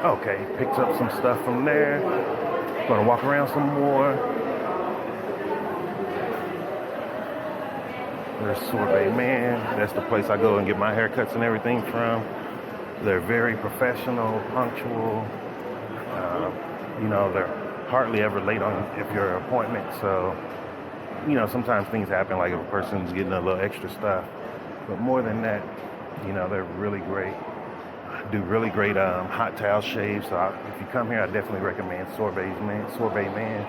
Okay, picked up some stuff from there. Gonna walk around some more. There's Sorbet Man. That's the place I go and get my haircuts and everything from. They're very professional, punctual. They're hardly ever late on if your appointment. So, sometimes things happen like if a person's getting a little extra stuff. But more than that, they're really great. Do really great hot towel shaves. So if you come here, I definitely recommend Sorbet Man.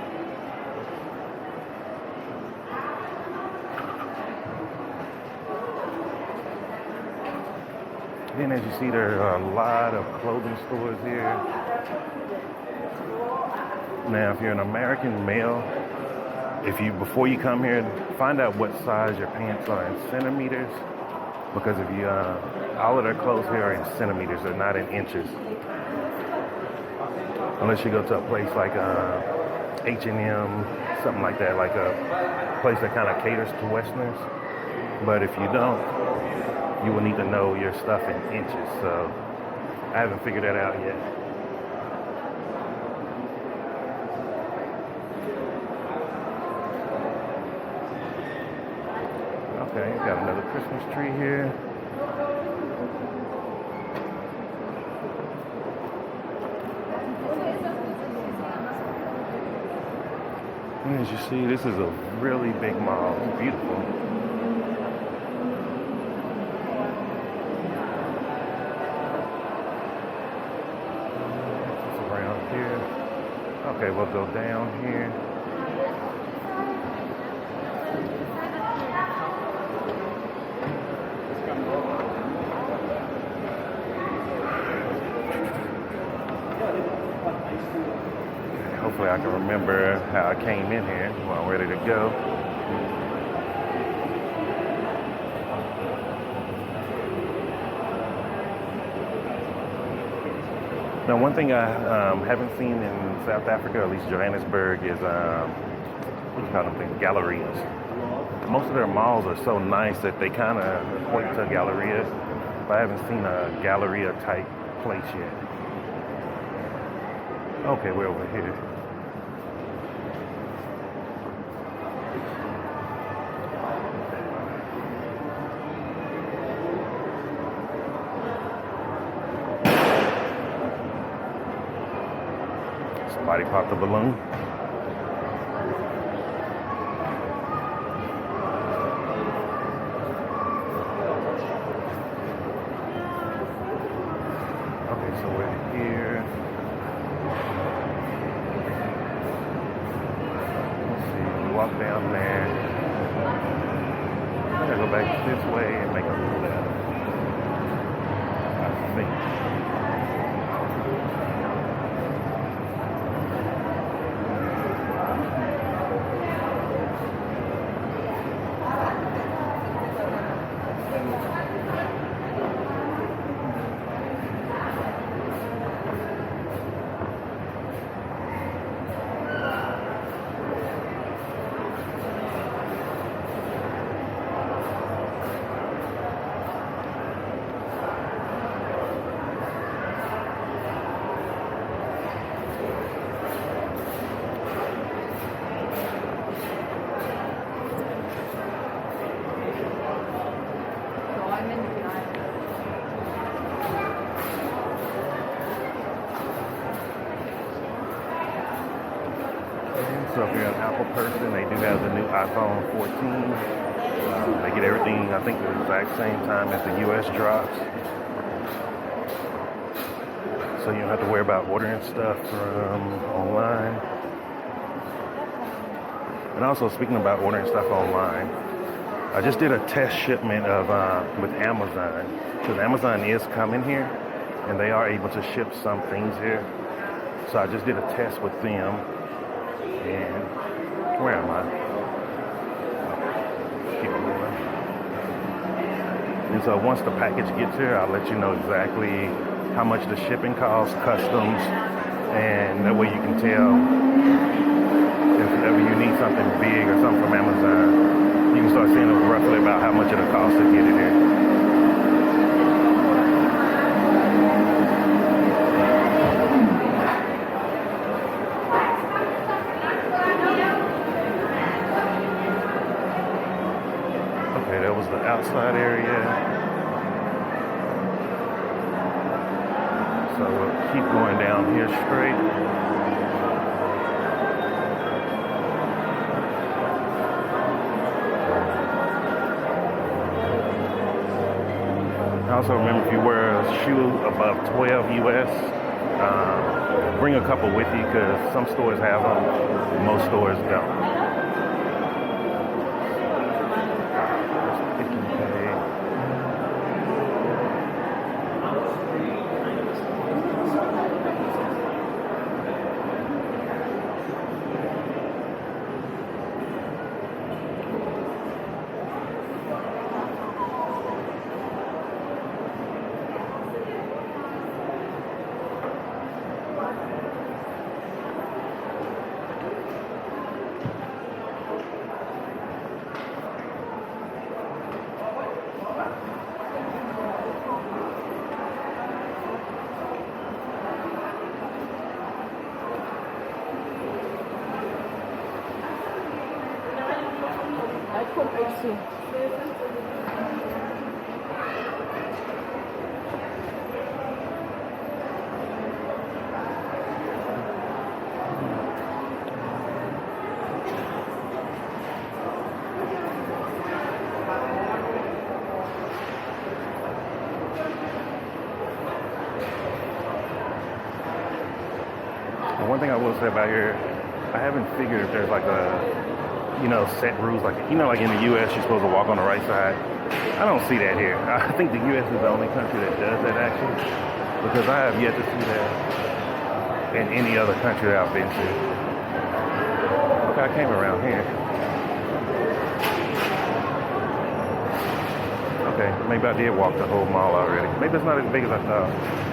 Then as you see, there are a lot of clothing stores here. Now, if you're an American male, before you come here, find out what size your pants are in centimeters, because if you all of their clothes here are in centimeters, they're not in inches. Unless you go to a place like H&M, something like that, like a place that kind of caters to Westerners. But if you don't, you will need to know your stuff in inches. So I haven't figured that out yet. Okay, got another Christmas tree here. And as you see, this is a really big mall. It's beautiful. It's around here. Okay, we'll go down here. Hopefully I can remember how I came in here while I'm ready to go. Now, one thing I haven't seen in South Africa, or at least Johannesburg, is what do you call them things? Gallerias. Most of their malls are so nice that they kind of equate to gallerias, but I haven't seen a galleria type place yet. Okay, we're over here. Somebody popped a balloon. Okay, so we're here. Let's see, we walk down there. I'm gonna go back this way and make a left. I think. So if you're an Apple person, they do have the new iPhone 14. They get everything, I think, at the exact same time as the US drops. So you don't have to worry about ordering stuff from online. And also, speaking about ordering stuff online, I just did a test shipment of with Amazon, because Amazon is coming here, and they are able to ship some things here. So I just did a test with them. And where am I? Keep moving. And so once the package gets here, I'll let you know exactly how much the shipping costs, customs, and that way you can tell if ever you need something big or something from Amazon, you can start seeing roughly about how much it'll cost to get it here. outside area. So we'll keep going down here straight. Also remember, if you wear a shoe above 12 US, bring a couple with you because some stores have them, most stores don't. One thing I will say about here, I haven't figured if there's like a, set rules. Like, like in the U.S., you're supposed to walk on the right side. I don't see that here. I think the U.S. is the only country that does that actually, because I have yet to see that in any other country that I've been to. Okay, I came around here. Okay, maybe I did walk the whole mall already. Maybe it's not as big as I thought.